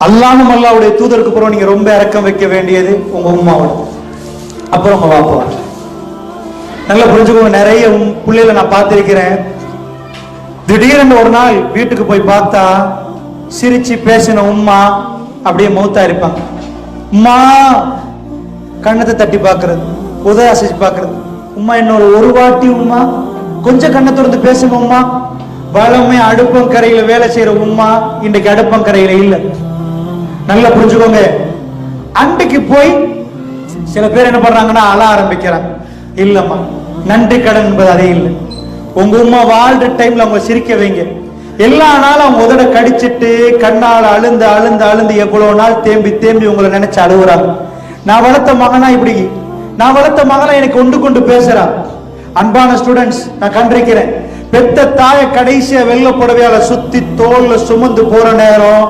அல்லாஹ்வும் அல்லாஹ்வுடைய தூதருக்கு அப்புறம் நீங்க ரொம்ப இரக்கம் வைக்க வேண்டியது உங்க உம்மாவோட, அப்புறம் உங்க வாப்பாவோட. நல்லா புரிஞ்சுக்கோங்க. நிறைய பிள்ளைகளை நான் பார்த்திருக்கிறேன், திடீர்னு ஒரு நாள் வீட்டுக்கு போய் பார்த்தா சிரிச்சு பேசின உம்மா அப்படியே மௌத்தா இருப்பாங்க. உம்மா கண்ணத்தை தட்டி பார்க்கறது, உதயாசிச்சு பார்க்கறது. உம்மா இன்னொரு ஒரு வாட்டி உம்மா கொஞ்சம் கண்ணை திறந்து பேசுங்க உம்மா. வளமே அடுப்பங்கரையில வேலை செய்யற உம்மா இன்றைக்கு அடுப்பங்கரையில இல்ல. நல்லா புரிஞ்சுக்கோங்க. அன்றைக்கு போய் சில பேர் என்ன பண்றாங்கன்னா அழ ஆரம்பிக்கிறாங்க. இல்லம்மா, நன்றி கடன் என்பது அதே இல்லை. உங்க உம்மா வாழ்ற டைம்ல அவங்க சிரிக்க வைங்க. எல்லா நாளும் அவங்க உதட கடிச்சிட்டு கண்ணால் அழுந்து அழுந்து அழுந்து எவ்வளவு நாள் தேம்பி தேம்பி உங்களை நினைச்சு அழுகுறாங்க. நான் வளர்த்த மகனா இப்படி, நான் வளர்த்த மகனா எனக்கு கொண்டு கொண்டு பேசுறா. அன்பான ஸ்டூடெண்ட்ஸ், நான் கண்டிருக்கிறேன், பெத்த தாய கடைசியா வெள்ள புடவையால சுத்தி தோல்ல சுமந்து போற நேரம்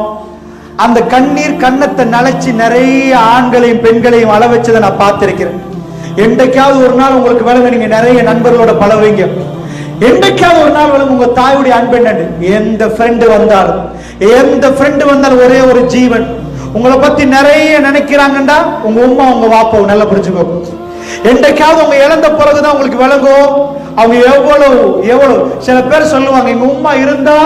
அந்த கண்ணீர் கண்ணத்தை நனைச்சு நிறைய ஆண்களையும் பெண்களையும் அள வச்சதை நான் பார்த்திருக்கிறேன். என்றைக்காவது ஒரு நாள் உங்களுக்கு விளங்க, நீங்க நிறைய நண்பர்களோட பழகுவீங்க. என்றைக்காவது ஒரு நாள் விளங்க உங்க தாயுடைய அன்பு என்னன்னு. எந்த ஃப்ரெண்டு வந்தாலும் ஒரே ஒரு ஜீவன் உங்களை பத்தி நிறைய நினைக்கிறாங்கண்டா உங்க உம்மா உங்க வாப்பாவும். நல்லா புரிஞ்சுக்கோங்க. என்றைக்காவது அவங்க இழந்த பிறகுதான் உங்களுக்கு விளங்கும் அவங்க எவ்வளவு எவ்வளவு. சில பேர் சொல்லுவாங்க, எங்க உம்மா இருந்தா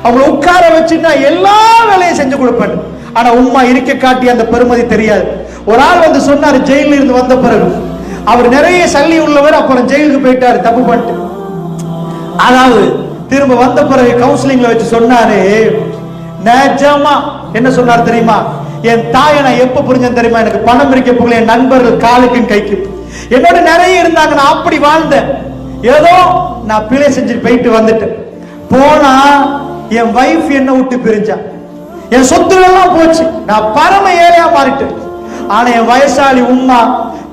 அவங்களை உட்கார வச்சுன்னா எல்லா வேலையும் செஞ்சு கொடுப்பேன். ஆனா உம்மா இருக்க காட்டி அந்த பெருமதி தெரியாது. ஒரு ஆள் வந்து சொன்னாரு, ஜெயில இருந்து வந்த பிறகு அவர் நிறைய சல்லி உள்ளவர், அப்புறம் ஜெயிலுக்கு போயிட்டாரு தப்பு பண்ணிட்டு. அதாவது திரும்ப வந்த பிறகு கவுன்சிலிங்ல வச்சு சொன்னாரு, நிஜமா என்ன சொன்னார் தெரியுமா? என் தாயை நான் எப்ப புரிஞ்சேன் தெரியுமா? எனக்கு பணம் இருக்க போகல, என் நண்பர்கள் காலுக்கும் கைக்கு என்னோட நிறைய இருந்தாங்க, நான் அப்படி வாழ்ந்தேன். ஏதோ நான் பிழை செஞ்சு போயிட்டு வந்துட்டேன். போனா என் வைஃப் என்ன விட்டு பிரிஞ்சா, என் சொத்துகள் எல்லாம் போச்சு, நான் பரம ஏழையா மாறிட்டேன். ஆனா என் வயசாளி உம்மா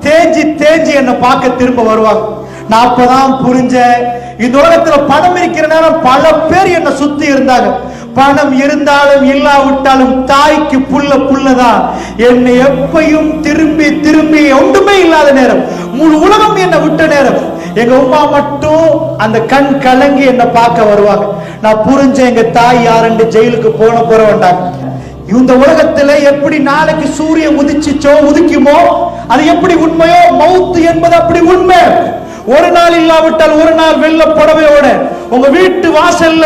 தேஞ்சி தேஞ்சி என்னை பார்க்க திரும்ப வருவாங்க. நான் அப்பதான் புரிஞ்சேன், இந்த உலகத்துல பணம் இருக்கிற நேரம் பல பேர் என்ன சுத்தி இருந்தாங்க. பணம் இருந்தாலும் இல்லாவிட்டாலும் தாய்க்கு புள்ளதான். என்னை எப்பையும் திரும்பி திரும்பி ஒன்றுமே இல்லாத நேரம், முழு உலகம் என்னை விட்ட நேரம், எங்க உம்மா மட்டும் அந்த கண் கலங்கி என்னை பார்க்க வருவாங்க. நான் புரிஞ்சேன், எங்க தாய் யாருன்னு ஜெயிலுக்கு போன போற வேண்டாங்க. இந்த உலகத்துல எப்படி நாளைக்கு சூரியன் உதிக்குமோ அது எப்படி உண்மையோ, மௌத்து என்பது அப்படி உண்மை. ஒரு நாள் இல்லாவிட்டால் ஒரு நாள் வெள்ள புடவையோட உங்க வீட்டு வாசல்ல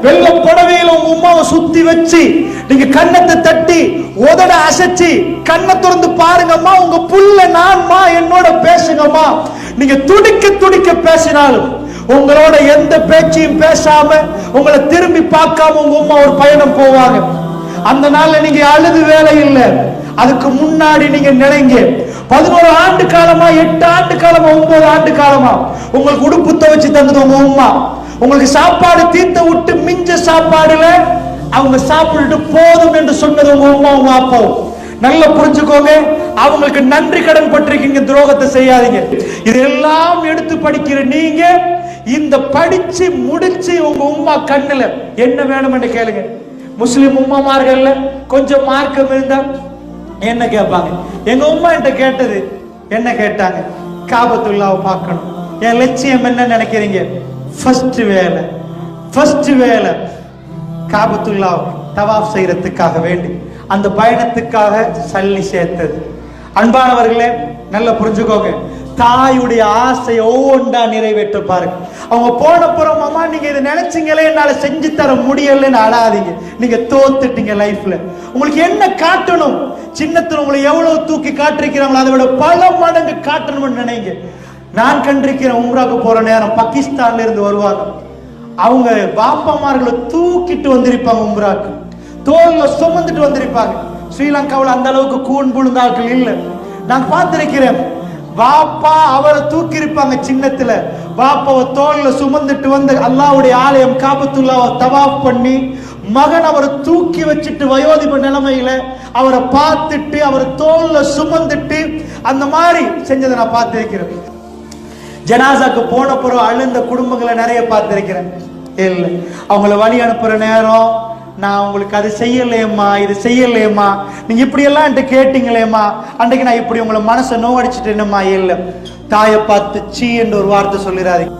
வெள்ள புடவையில உங்க உமாவை சுத்தி வச்சு நீங்க கண்ணத்தை தட்டி உதட அசைச்சு கண்ணை திறந்து பாருங்கம்மா, உங்க புள்ள நான்மா என்னோட பேசுங்கம்மா. நீங்க துடிக்க துடிக்க பேசினாலும் உங்களோட எந்த பேச்சையும் பேசாம உங்களை திரும்பி பார்க்காம உங்க உமா ஒரு பயணம் போவாங்க. அந்த நாள்ல நீங்க அழுது வேலை இல்லை. அதுக்கு முன்னாடி நீங்க நினைங்க, 11 ஆண்டு காலமா, 8 ஆண்டு காலமா, 9 ஆண்டு காலமா உங்களுக்கு உடுப்பு துவைச்சு தந்தது உங்க உம்மா. உங்களுக்கு சாப்பாடு தீர்த்த விட்டு மிஞ்ச சாப்பாடுல அவங்க சாப்பிட்டுட்டு போதும் என்று சொன்னது உங்க உம்மா உங்க அப்பாவும். நல்லா புரிஞ்சுக்கோங்க, அவங்களுக்கு நன்றி கடன் பட்டிருக்கீங்க, துரோகத்தை செய்யாதீங்க. இதெல்லாம் எடுத்து படிக்கிற நீங்க இந்த படிச்சு முடிச்சு உங்க உம்மா கண்ணுல என்ன வேணும் என்று கேளுங்க. முஸ்லிம் உம்மாமார்கள்ல கொஞ்சம் மார்க்கம் இருந்தா என்ன கேட்பாங்க? எங்க உம்மா என்கிட்ட கேட்டது என்ன கேட்டாங்க? காபத்துல்லாவை பார்க்கணும். என் லட்சியம் என்ன நினைக்கிறீங்க? ஃபர்ஸ்ட் வேலை காபத்துல்லா தவாப் செய்யறதுக்காக வேண்டி அந்த பயணத்துக்காக சல்லி சேர்த்தது. அன்பானவர்களே, நல்லா புரிஞ்சுக்கோங்க, தாயுடைய ஆசையை ஒவ்வொன்றா நிறைவேற்ற பாருங்க. அவங்க போன புறம், அம்மா நீங்க இதை நினைச்சீங்களே என்னால செஞ்சு தர முடியலன்னு அழாதீங்க. நீங்க தோத்துட்டீங்க லைஃப்ல. உங்களுக்கு என்ன காட்டணும்? சின்னத்துல உங்களை எவ்வளவு தூக்கி காட்டிருக்கிறாங்களோ அதை விட பல மடங்கு காட்டணும்னு நினைங்க. நான் கண்டிருக்கிறேன், உம்ராக்கு போற நேரம் பாகிஸ்தான்ல இருந்து வருவாங்க. அவங்க பாப்பாமார்களை தூக்கிட்டு வந்திருப்பாங்க, உம்ராக்கு தோல்ல சுமந்துட்டு வந்திருப்பாங்க. ஸ்ரீலங்காவில் அந்த அளவுக்கு கூன் புழுந்தாக்கள் இல்லை. நான் பார்த்திருக்கிறேன், பாப்பா அவரை தூக்கி இருப்பாங்க சின்னத்துல, பாப்பாவை தோல்ல சுமந்துட்டு வந்து அல்லாஹ்வுடைய ஆலயம் காபத்துல்லாவை தவாப் பண்ணி, மகன் அவரை தூக்கி வச்சுட்டு வயோதிப நிலைமையில அவரை பார்த்துட்டு அவரை தோல்ல சுமந்துட்டு அந்த மாதிரி செஞ்சதை நான் பார்த்திருக்கிறேன். ஜனாசாக்கு போன பிறகு அழுந்த குடும்பங்களை நிறைய பார்த்திருக்கிறேன். இல்லை, அவங்கள வழி அனுப்புற நேரம், நான் உங்களுக்கு அது செய்யலையம்மா, இது செய்யலையம்மா, நீங்க இப்படி எல்லாம் என்கிட்ட கேட்டீங்களேம்மா, அன்றைக்கு நான் இப்படி உங்களை மனசை நோவடிச்சுட்டேன்னுமா. இல்லை, தாயை பார்த்து சீ என்று ஒரு வார்த்தை சொல்லிடாதீங்க.